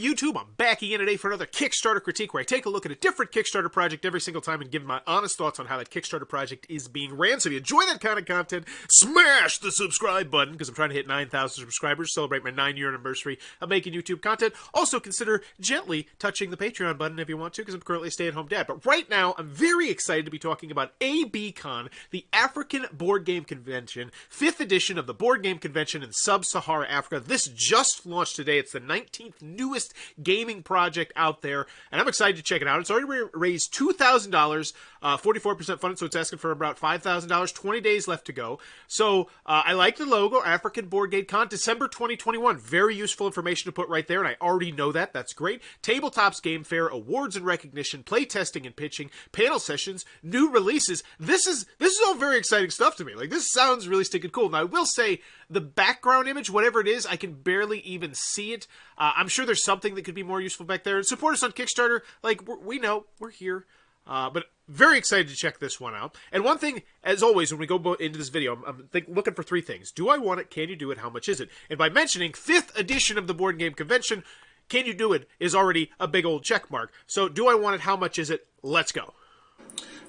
YouTube? I'm back again today for another Kickstarter critique where I take a look at a different Kickstarter project every single time and give my honest thoughts on how that Kickstarter project is being ran. So if you enjoy that kind of content, smash the subscribe button because I'm trying to hit 9,000 subscribers, celebrate my 9-year anniversary of making YouTube content. Also consider gently touching the Patreon button if you want to because I'm currently a stay-at-home dad. But right now, I'm very excited to be talking about ABCon, the African Board Game Convention, 5th edition of the Board Game Convention in Sub-Saharan Africa. This just launched today. It's the 19th newest gaming project out there, and I'm excited to check it out. It's already raised $2,000, 44% funded, so it's asking for about $5,000, 20 days left to go. So I like the logo, African Board Game Con, December 2021. Very useful information to put right there, and I already know that. That's great. Tabletops Game Fair, awards and recognition, play testing and pitching, panel sessions, new releases. This is all very exciting stuff to me. Like, this sounds really stinking cool. Now, I will say, the background image, whatever it is, I can barely even see it. I'm sure there's something that could be more useful back there. And support us on Kickstarter. Like, we know. We're here. But very excited to check this one out. And one thing, as always, when we go into this video, I'm looking for three things. Do I want it? Can you do it? How much is it? And by mentioning 5th edition of the Board Game Convention, can you do it is already a big old check mark. So do I want it? How much is it? Let's go.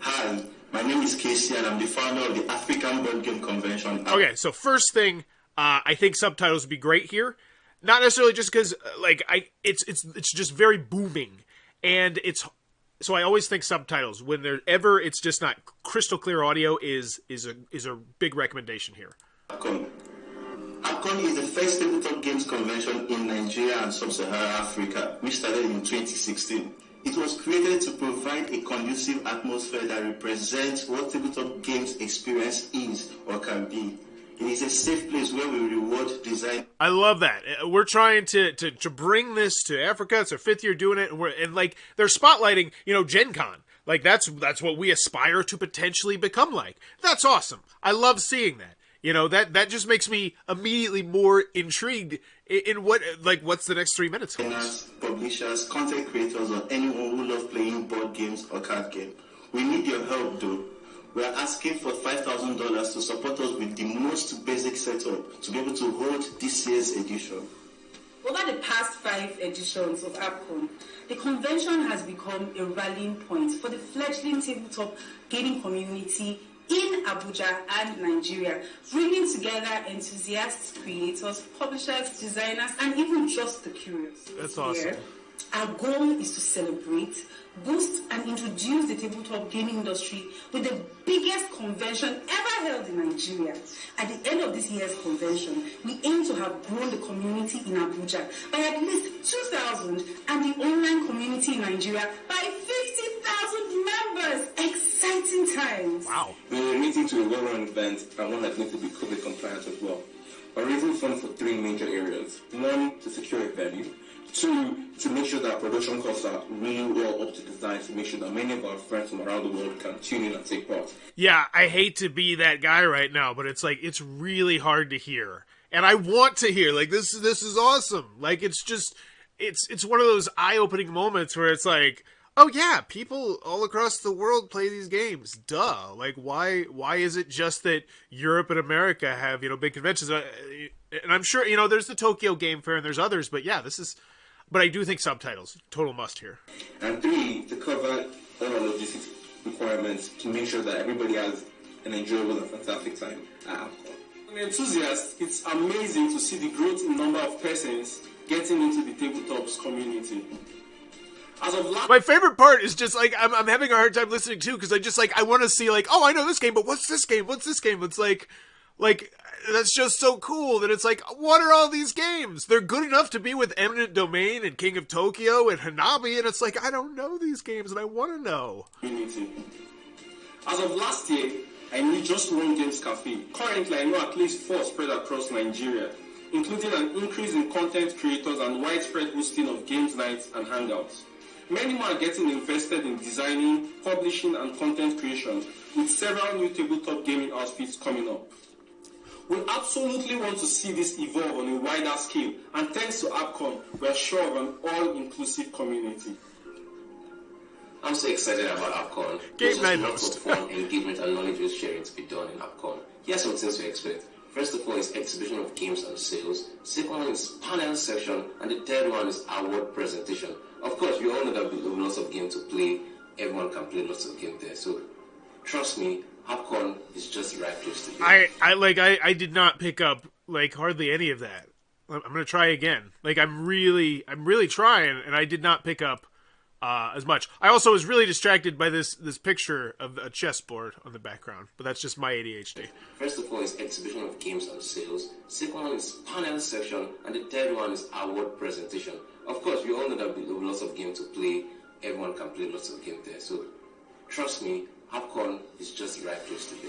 Hi, my name is Casey, and I'm the founder of the African Board Game Convention. Okay, so first thing, I think subtitles would be great here. Not necessarily just because, it's just very booming, and so I always think subtitles when it's just not crystal clear audio is a big recommendation here. AFCON is the first tabletop games convention in Nigeria and Sub-Saharan Africa, which started in 2016. It was created to provide a conducive atmosphere that represents what tabletop games experience is or can be. It is a safe place where we reward design. I love that. We're trying to bring this to Africa. It's our 5th year doing it, and they're spotlighting, Gen Con. Like that's what we aspire to potentially become like. That's awesome. I love seeing that. That just makes me immediately more intrigued in what's the next 3 minutes. Publishers, content creators, or anyone who loves playing board games or card game. We need your help though. We are asking for $5,000 to support us with the most basic setup to be able to hold this year's edition. Over the past 5 editions of AFCON, the convention has become a rallying point for the fledgling tabletop gaming community in Abuja and Nigeria, bringing together enthusiasts, creators, publishers, designers, and even just the curious. That's awesome. Our goal is to celebrate, boost, and introduce the tabletop gaming industry with the biggest convention ever held in Nigeria. At the end of this year's convention, we aim to have grown the community in Abuja by at least 2,000 and the online community in Nigeria by 50,000 members. Exciting times. Wow. We're meeting to a well-run event and one that's going to be COVID compliant as well. We're raising funds for 3 major areas. 1, to secure a venue. 2, to make sure that production costs are really well up to design to make sure that many of our friends from around the world can tune in and take part. Yeah, I hate to be that guy right now, but it's really hard to hear. And I want to hear. This is awesome. It's one of those eye-opening moments where it's like, oh yeah, people all across the world play these games. Duh. Why is it just that Europe and America have, big conventions? And I'm sure, there's the Tokyo Game Fair and there's others, but yeah, but I do think subtitles, total must here. And 3, to cover all our logistics requirements to make sure that everybody has an enjoyable and fantastic time at AFCON. An enthusiast, it's amazing to see the growth in number of persons getting into the tabletops community. As of my favorite part is just I'm having a hard time listening too because I want to see oh, I know this game, but what's this game? What's this game? It's like that's just so cool that it's what are all these games? They're good enough to be with Eminent Domain and King of Tokyo and Hanabi, and it's I don't know these games and I want to know. As of last year, I knew just one games cafe. Currently, I know at least 4 spread across Nigeria, including an increase in content creators and widespread hosting of games nights and hangouts. Many more are getting invested in designing, publishing, and content creation, with several new tabletop gaming outfits coming up. We absolutely want to see this evolve on a wider scale, and thanks to AFCON, we are sure of an all-inclusive community. I'm so excited about AFCON. Game night lots host. of fun, engagement, and knowledge sharing to be done in AFCON. Here's some things to expect. First of all is exhibition of games and sales. Second one is panel section. And the third one is award presentation. Of course, we all know that there will be lots of games to play. Everyone can play lots of games there. So, trust me, HapCon is just the right place to be. I did not pick up, like, hardly any of that. I'm going to try again. Like, I'm really trying, and I did not pick up as much. I also was really distracted by this picture of a chessboard on the background, but that's just my ADHD. First of all is exhibition of games and sales. Second one is panel section. And the third one is award presentation. Of course, we all know that there will be lots of games to play. Everyone can play lots of games there. So, trust me, HapCon is just the right place to be.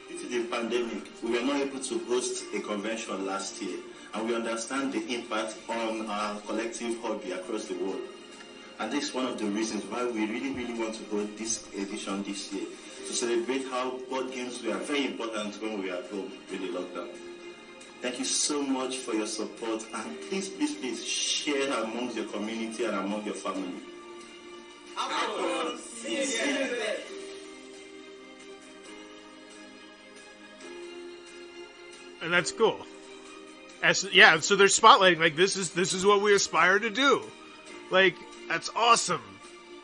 Due to the pandemic, we were not able to host a convention last year, and we understand the impact on our collective hobby across the world. And this is one of the reasons why we really want to hold this edition this year, to celebrate how board games were very important when we were at home with the lockdown. Thank you so much for your support, and please share amongst your community and among your family. And that's cool. So they're spotlighting, like, this is what we aspire to do. Like, that's awesome.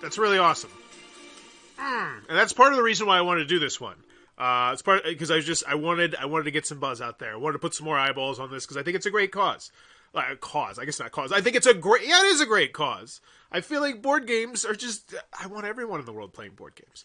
That's really awesome. And that's part of the reason why I wanted to do this one. It's part because I wanted to get some buzz out there. I wanted to put some more eyeballs on this because I think it's a great cause. I guess not cause. I think it is a great cause. I feel like board games are just, I want everyone in the world playing board games.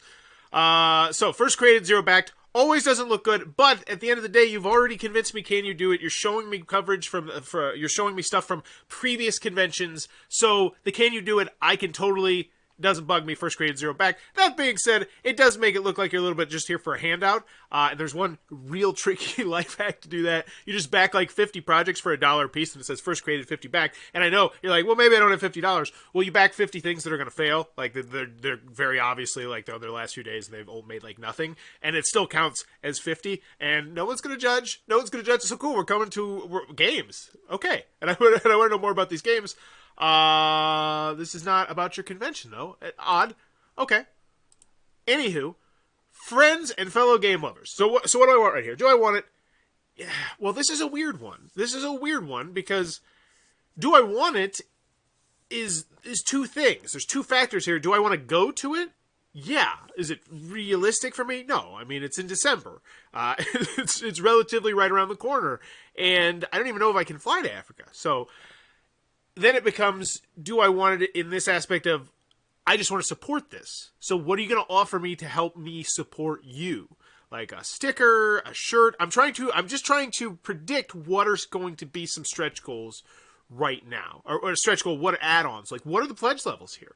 So first created, zero backed, always doesn't look good, but at the end of the day, you've already convinced me. Can you do it? You're showing me coverage you're showing me stuff from previous conventions. So the can you do it? I can totally. Doesn't bug me. First created, zero back. That being said, it does make it look like you're a little bit just here for a handout. And there's one real tricky life hack to do that. You just back like 50 projects for $1 a piece, and it says first created 50 back. And I know you're like, well, maybe I don't have $50. Well, you back 50 things that are going to fail. Like they're very obviously like they're on their last few days and they've all made like nothing, and it still counts as 50. And no one's going to judge. No one's going to judge. So cool. We're coming to games. Okay. And I want to know more about these games. This is not about your convention, though. Odd. Okay. Anywho, friends and fellow game lovers. So what do I want right here? Do I want it? Yeah. Well, this is a weird one. This is a weird one because do I want it is two things. There's two factors here. Do I want to go to it? Yeah. Is it realistic for me? No. I mean, it's in December. It's relatively right around the corner, and I don't even know if I can fly to Africa. So then it becomes, do I want it in this aspect of, I just want to support this. So what are you going to offer me to help me support you? Like a sticker, a shirt. I'm just trying to predict what are going to be some stretch goals right now. Or a stretch goal, what add-ons? Like, what are the pledge levels here?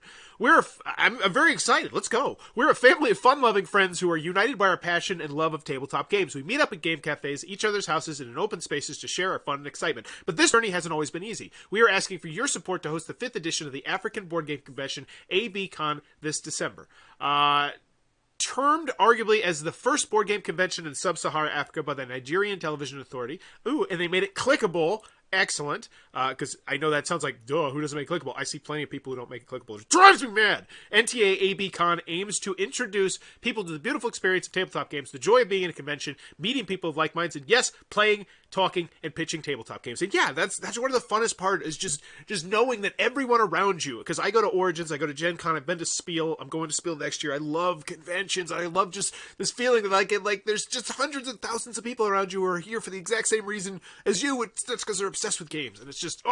I'm very excited. Let's go. We're a family of fun-loving friends who are united by our passion and love of tabletop games. We meet up at game cafes, each other's houses, and in open spaces to share our fun and excitement. But this journey hasn't always been easy. We are asking for your support to host the 5th edition of the African Board Game Convention, ABCon, this December. Termed arguably as the first board game convention in sub-Saharan Africa by the Nigerian Television Authority. Ooh, and they made it clickable. Excellent, because I know that sounds like, duh, who doesn't make it clickable? I see plenty of people who don't make it clickable. It drives me mad! NTA ABCon aims to introduce people to the beautiful experience of tabletop games, the joy of being in a convention, meeting people of like minds, and yes, playing, talking, and pitching tabletop games. And yeah, that's one of the funnest part is just knowing that everyone around you, because I go to Origins, I go to Gen Con, I've been to Spiel, I'm going to Spiel next year. I love conventions. I love just this feeling that I get like there's just hundreds of thousands of people around you who are here for the exact same reason as you. That's because they're obsessed with games, and it's just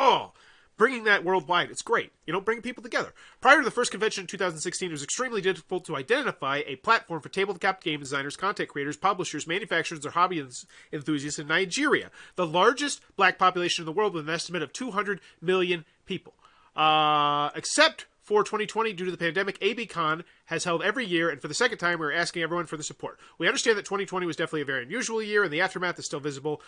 bringing that worldwide. It's great, bringing people together. Prior to the first convention in 2016, it was extremely difficult to identify a platform for tabletop game designers, content creators, publishers, manufacturers, or hobby enthusiasts in Nigeria, the largest black population in the world with an estimate of 200 million people. Except for 2020, due to the pandemic, ABCon has held every year, and for the second time, we're asking everyone for the support. We understand that 2020 was definitely a very unusual year, and the aftermath is still visible.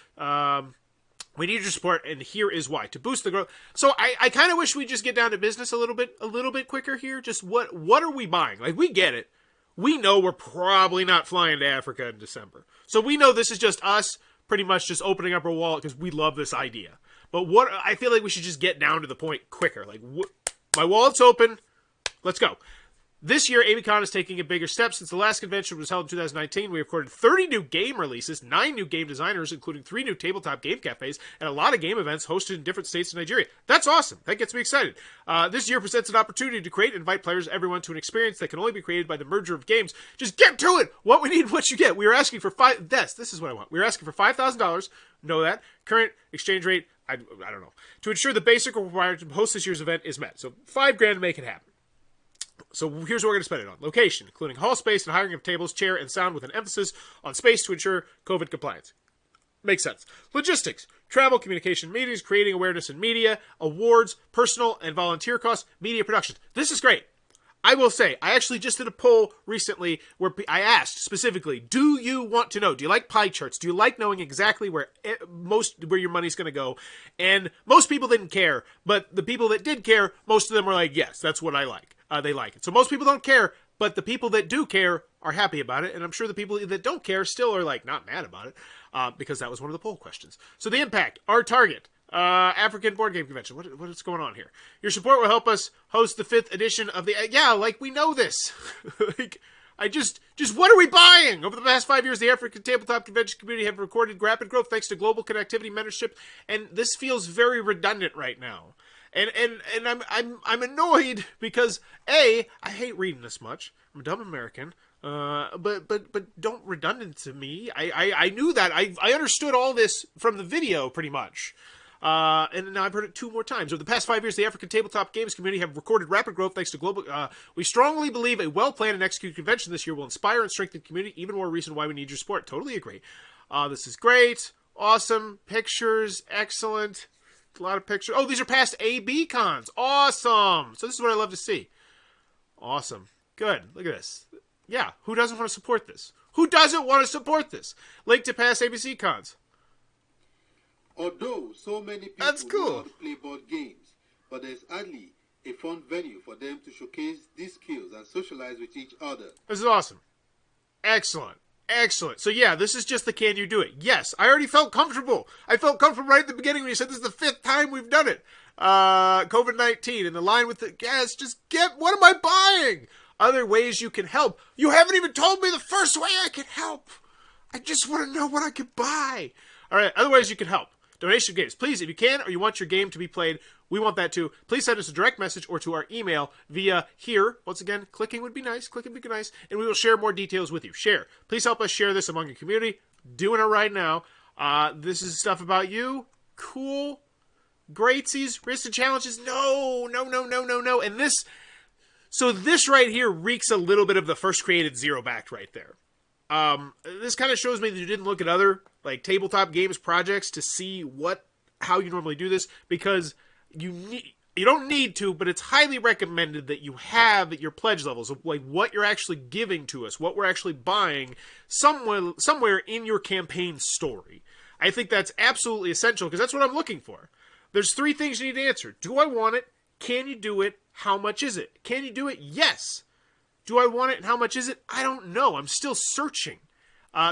We need your support, and here is why. To boost the growth. So I kind of wish we'd just get down to business a little bit quicker here. Just what are we buying? Like, we get it. We know we're probably not flying to Africa in December. So we know this is just us pretty much just opening up our wallet because we love this idea. But I feel like we should just get down to the point quicker. Like, my wallet's open. Let's go. This year, ABCon is taking a bigger step. Since the last convention was held in 2019, we recorded 30 new game releases, 9 new game designers, including 3 new tabletop game cafes, and a lot of game events hosted in different states in Nigeria. That's awesome. That gets me excited. This year presents an opportunity to create and invite players, everyone, to an experience that can only be created by the merger of games. Just get to it! What we need, what you get. We are asking for this is what I want. We are asking for $5,000. Know that. Current exchange rate, I don't know. To ensure the basic requirement to host this year's event is met. So $5,000 to make it happen. So here's what we're going to spend it on. Location, including hall space and hiring of tables, chair, and sound with an emphasis on space to ensure COVID compliance. Makes sense. Logistics, travel, communication, meetings, creating awareness in media, awards, personal and volunteer costs, media production. This is great. I will say, I actually just did a poll recently where I asked specifically, do you want to know? Do you like pie charts? Do you like knowing exactly where your money's going to go? And most people didn't care, but the people that did care, most of them were like, yes, that's what I like. They like it. So most people don't care, but the people that do care are happy about it. And I'm sure the people that don't care still are like not mad about it because that was one of the poll questions. So the impact, our target, African Board Game Convention. What is going on here? Your support will help us host the 5th edition of the... Yeah, like we know this. Like, just what are we buying? Over the past 5 years, the African Tabletop Convention community have recorded rapid growth thanks to global connectivity, mentorship, and this feels very redundant right now. And I'm annoyed because I hate reading this much. I'm a dumb American. But don't redundant to me. I knew that. I understood all this from the video pretty much. And now I've heard it 2 more times. Over the past 5 years, the African tabletop games community have recorded rapid growth thanks to global... we strongly believe a well-planned and executed convention this year will inspire and strengthen the community. Even more reason why we need your support. Totally agree. This is great. Awesome. Pictures. Excellent. A lot of pictures. Oh, these are past AB cons. Awesome. So this is what I love to see. Awesome. Good. Look at this. Yeah. Who doesn't want to support this? Who doesn't want to support this? Link to past ABC cons. Although so many people know how to play board games, but there's hardly a fun venue for them to showcase these skills and socialize with each other. This is awesome. Excellent. Excellent. So yeah, this is just the can you do it. Yes, I already felt comfortable. I felt comfortable right at the beginning when you said this is the 5th time we've done it. COVID-19 and the line with the yes, just what am I buying? Other ways you can help. You haven't even told me the first way I can help. I just want to know what I could buy. All right, other ways you can help. Donation games. Please, if you can or you want your game to be played, we want that too. Please send us a direct message or to our email via here. Once again, clicking would be nice. Clicking would be nice. And we will share more details with you. Share. Please help us share this among your community. Doing it right now. This is stuff about you. Cool. Greatsies. Risks and challenges. No. And this... So this right here reeks a little bit of the first created zero backed right there. This kind of shows me that you didn't look at other like tabletop games projects to see how you normally do this, because you don't need to, but it's highly recommended that you have your pledge levels of like what you're actually giving to us, what we're actually buying somewhere in your campaign story. I think that's absolutely essential because that's what I'm looking for. There's 3 things you need to answer. Do I want it? Can you do it? How much is it? Can you do it? Yes. Do I want it and how much is it? I don't know. I'm still searching.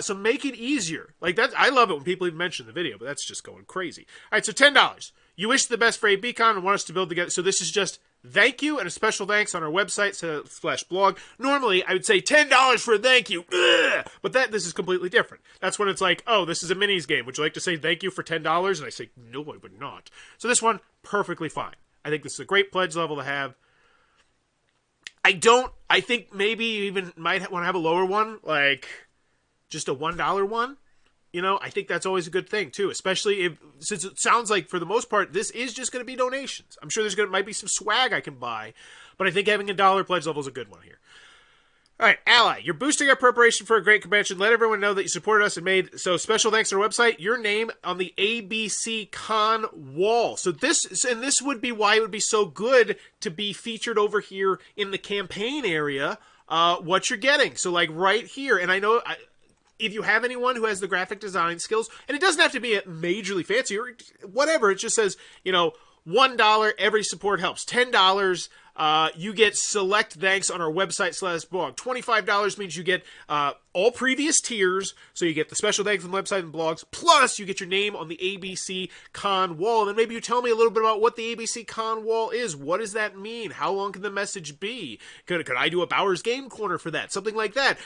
So make it easier. Like that, I love it when people even mention the video, but that's just going crazy. All right, so $10. You wish the best for ABCon and want us to build together. So this is just thank you and a special thanks on our website /blog. Normally, I would say $10 for a thank you. Ugh! But this is completely different. That's when it's like, oh, this is a minis game. Would you like to say thank you for $10? And I say, no, I would not. So this one, perfectly fine. I think this is a great pledge level to have. I think maybe you even might want to have a lower one, like just a $1 one. You know, I think that's always a good thing too, especially since it sounds like for the most part, this is just going to be donations. I'm sure might be some swag I can buy, but I think having a $1 pledge level is a good one here. All right, Ally, you're boosting our preparation for a great convention. Let everyone know that you supported us and made so special thanks to our website. Your name on the ABC Con wall. So this would be why it would be so good to be featured over here in the campaign area. What you're getting, so like right here, and I know. If you have anyone who has the graphic design skills, and it doesn't have to be majorly fancy or whatever, it just says, $1 every support helps. $10 You get select thanks on our website/blog. $25 means you get all previous tiers, so you get the special thanks from the website and blogs, plus you get your name on the ABC Con wall. And then maybe you tell me a little bit about what the ABC Con wall is. What does that mean? How long can the message be? Could I do a Bowers Game Corner for that? Something like that.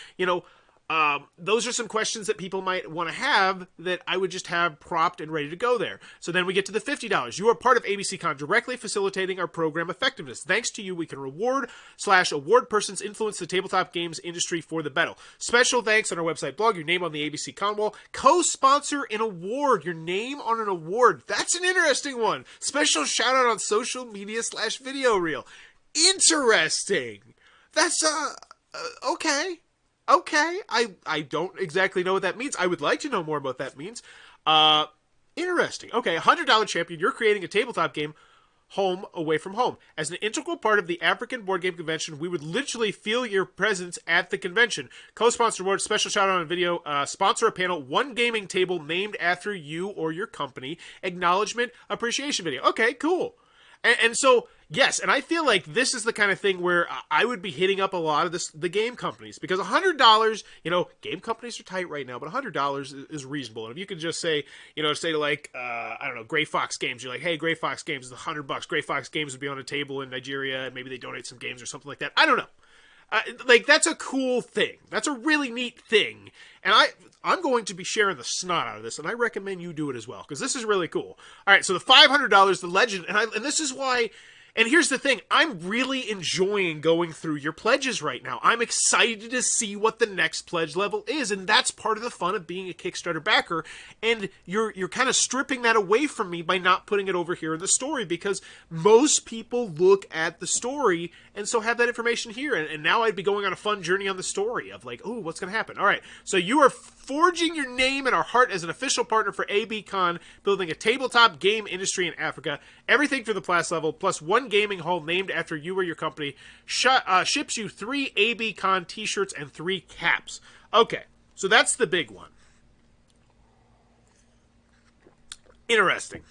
Those are some questions that people might want to have that I would just have propped and ready to go there. So then we get to the $50. You are part of ABCCon, directly facilitating our program effectiveness. Thanks to you, we can reward/award persons influence the tabletop games industry for the better. Special thanks on our website blog, your name on the ABC Con wall. Co-sponsor an award, your name on an award. That's an interesting one. Special shout out on social media/video reel. Interesting. That's, okay. Okay, I don't exactly know what that means. I would like to know more about what that means. Interesting. Okay, $100 champion. You're creating a tabletop game, home away from home. As an integral part of the African Board Game Convention, we would literally feel your presence at the convention. Co-sponsor award, special shout out on video, sponsor a panel, one gaming table named after you or your company, acknowledgement, appreciation video. Okay, cool. And so, yes, and I feel like this is the kind of thing where I would be hitting up a lot of the game companies, because $100, game companies are tight right now, but $100 is reasonable. And if you could just say, say like, I don't know, Gray Fox Games, you're like, hey, Gray Fox Games is $100. Gray Fox Games would be on a table in Nigeria, and maybe they donate some games or something like that. I don't know. That's a cool thing. That's a really neat thing. And I'm going to be sharing the snot out of this, and I recommend you do it as well, because this is really cool. All right, so the $500, the legend, and this is why, and here's the thing, I'm really enjoying going through your pledges right now. I'm excited to see what the next pledge level is, and that's part of the fun of being a Kickstarter backer, and you're kind of stripping that away from me by not putting it over here in the story, because most people look at the story and so have that information here, and now I'd be going on a fun journey on the story of like, ooh, what's going to happen? All right, so you are forging your name in our heart as an official partner for ABCon, building a tabletop game industry in Africa. Everything for the class level, plus one gaming hall named after you or your company, ships you 3 ABCon t-shirts and 3 caps. Okay, so that's the big one. Interesting.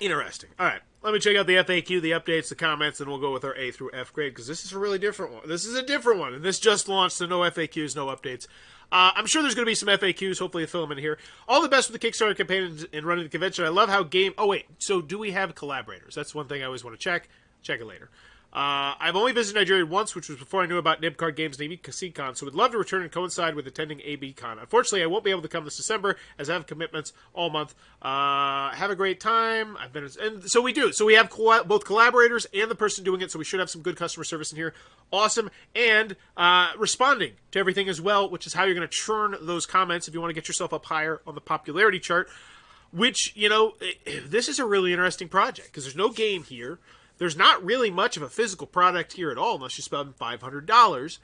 All right. Let me check out the FAQ, the updates, the comments, and we'll go with our A through F grade, because this is a really different one. This is a different one, and this just launched, so no FAQs, no updates. I'm sure there's going to be some FAQs. Hopefully, they'll fill them in here. All the best with the Kickstarter campaign and running the convention. I love how game... Oh, wait. So, do we have collaborators? That's one thing I always want to check. Check it later. I've only visited Nigeria once, which was before I knew about Nib Card Games and ABCCon, so would love to return and coincide with attending ABCon. Unfortunately, I won't be able to come this December, as I have commitments all month. Have a great time. And so we do. So we have both collaborators and the person doing it, so we should have some good customer service in here. Awesome. And responding to everything as well, which is how you're going to churn those comments if you want to get yourself up higher on the popularity chart, which, this is a really interesting project, because there's no game here. There's not really much of a physical product here at all, unless you spend $500.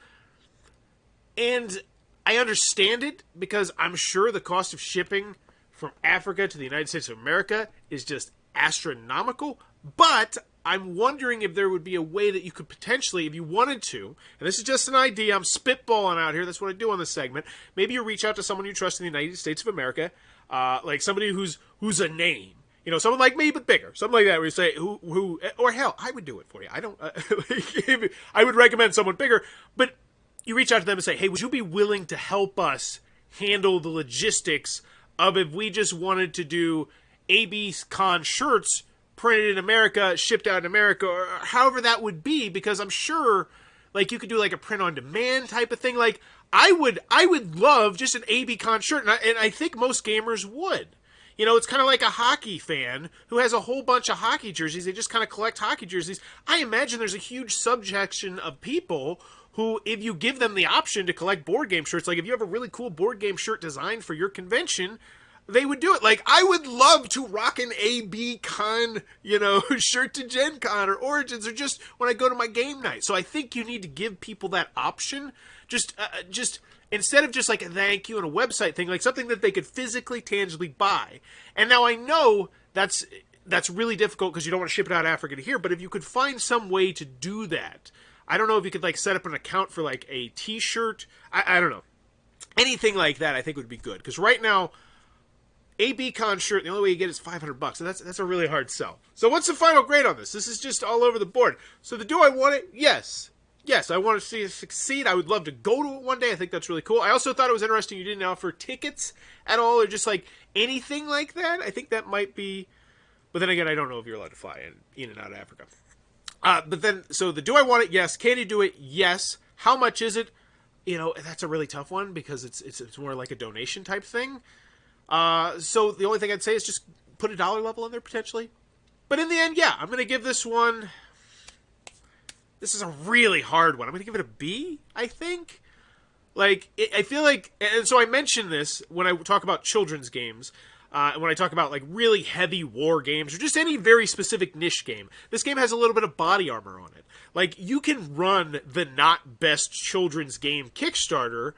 And I understand it, because I'm sure the cost of shipping from Africa to the United States of America is just astronomical. But I'm wondering if there would be a way that you could potentially, if you wanted to, and this is just an idea, I'm spitballing out here, that's what I do on this segment, maybe you reach out to someone you trust in the United States of America, like somebody who's a name. Someone like me, but bigger. Something like that, where you say, or hell, I would do it for you. I don't, I would recommend someone bigger, but you reach out to them and say, hey, would you be willing to help us handle the logistics of if we just wanted to do ABCon shirts printed in America, shipped out in America, or however that would be, because I'm sure, like, you could do like a print on demand type of thing. Like, I would love just an ABCon shirt, and I think most gamers would. It's kind of like a hockey fan who has a whole bunch of hockey jerseys. They just kind of collect hockey jerseys. I imagine there's a huge subsection of people who, if you give them the option to collect board game shirts, like if you have a really cool board game shirt designed for your convention, they would do it. Like, I would love to rock an ABCon, shirt to Gen Con or Origins, or just when I go to my game night. So I think you need to give people that option. Just instead of just like a thank you and a website thing, like something that they could physically, tangibly buy. And now I know that's really difficult because you don't want to ship it out of Africa to here, but if you could find some way to do that, I don't know if you could like set up an account for like a t-shirt. I don't know. Anything like that I think would be good. Because right now, ABCon shirt, the only way you get is $500. So that's a really hard sell. So what's the final grade on this? This is just all over the board. So do I want it? Yes. Yes, I want to see it succeed. I would love to go to it one day. I think that's really cool. I also thought it was interesting you didn't offer tickets at all or just like anything like that. I think that might be... But then again, I don't know if you're allowed to fly in and out of Africa. But then, so the do I want it? Yes. Can you do it? Yes. How much is it? You know, that's a really tough one because it's more like a donation type thing. So the only thing I'd say is just put a dollar level in there potentially. But in the end, yeah, I'm going to give this one... This is a really hard one. I'm going to give it a B, I think. Like, I feel like... And so I mentioned this when I talk about children's games. And when I talk about, like, really heavy war games. Or just any very specific niche game. This game has a little bit of body armor on it. Like, you can run the not best children's game Kickstarter...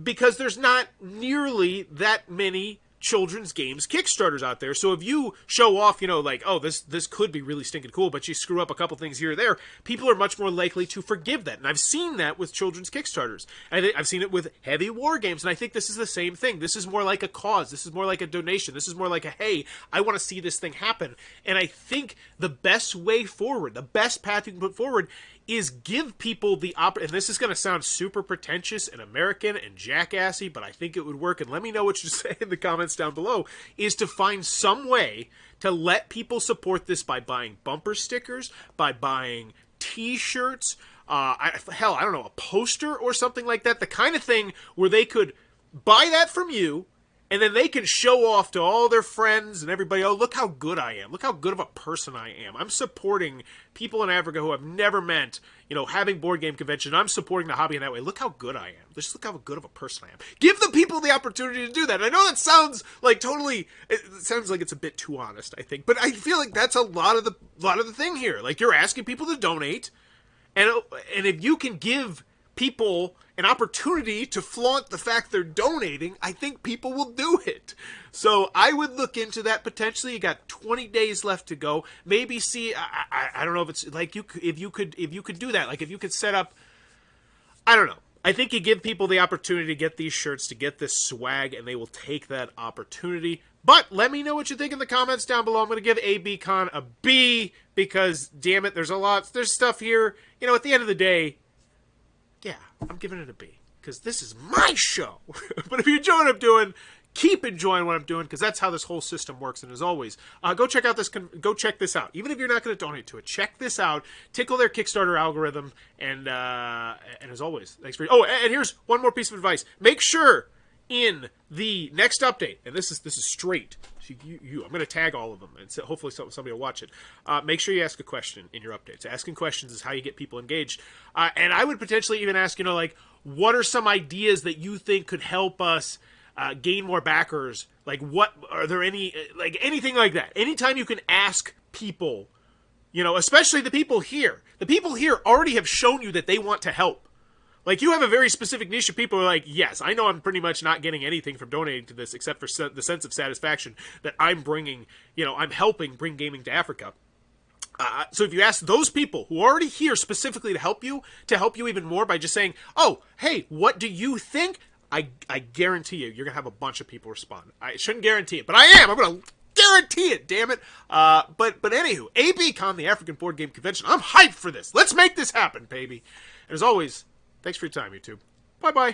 Because there's not nearly that many children's games Kickstarters out there. So if you show off, you know, like, oh, this could be really stinking cool, but you screw up a couple things here or there, people are much more likely to forgive that. And I've seen that with children's Kickstarters. And I've seen it with heavy war games, and I think this is the same thing. This is more like a cause. This is more like a donation. This is more like a, hey, I want to see this thing happen. And I think the best way forward, the best path you can put forward is give people the and this is going to sound super pretentious and American and jackassy, but I think it would work, and let me know what you say in the comments down below, is to find some way to let people support this by buying bumper stickers, by buying t-shirts, hell, I don't know, a poster or something like that, the kind of thing where they could buy that from you, and then they can show off to all their friends and everybody, oh, look how good I am. Look how good of a person I am. I'm supporting people in Africa who I've never met, you know, having board game convention. I'm supporting the hobby in that way. Look how good I am. Just look how good of a person I am. Give the people the opportunity to do that. I know that sounds like totally, it sounds like it's a bit too honest, I think. But I feel like that's a lot of the thing here. Like, you're asking people to donate, and if you can give people an opportunity to flaunt the fact they're donating, I think people will do it. So I would look into that potentially. You got 20 days left to go. Maybe see, I don't know if it's like if you could do that. Like if you could set up, I don't know. I think you give people the opportunity to get these shirts, to get this swag, and they will take that opportunity. But let me know what you think in the comments down below. I'm going to give ABCon a B because, damn it, there's stuff here. You know, at the end of the day, yeah, I'm giving it a B because this is my show. But if you enjoy what I'm doing, keep enjoying what I'm doing because that's how this whole system works. And as always, go check this out. Even if you're not going to donate to it, check this out. Tickle their Kickstarter algorithm. And as always, thanks for. Oh, and here's one more piece of advice. Make sure in the next update, and this is straight. I'm going to tag all of them, and so hopefully somebody will watch it. Make sure you ask a question in your updates. Asking questions is how you get people engaged. And I would potentially even ask, you know, like, what are some ideas that you think could help us gain more backers? Like, what are there any, like, anything like that? Anytime you can ask people, you know, especially the people here. The people here already have shown you that they want to help. Like, you have a very specific niche of people who are like, yes, I know I'm pretty much not getting anything from donating to this except for the sense of satisfaction that I'm bringing, you know, I'm helping bring gaming to Africa. So if you ask those people who are already here specifically to help you even more by just saying, oh, hey, what do you think? I guarantee you're going to have a bunch of people respond. I shouldn't guarantee it, but I am. I'm going to guarantee it, damn it. But anywho, ABCon, the African Board Game Convention, I'm hyped for this. Let's make this happen, baby. And as always, thanks for your time, YouTube. Bye-bye.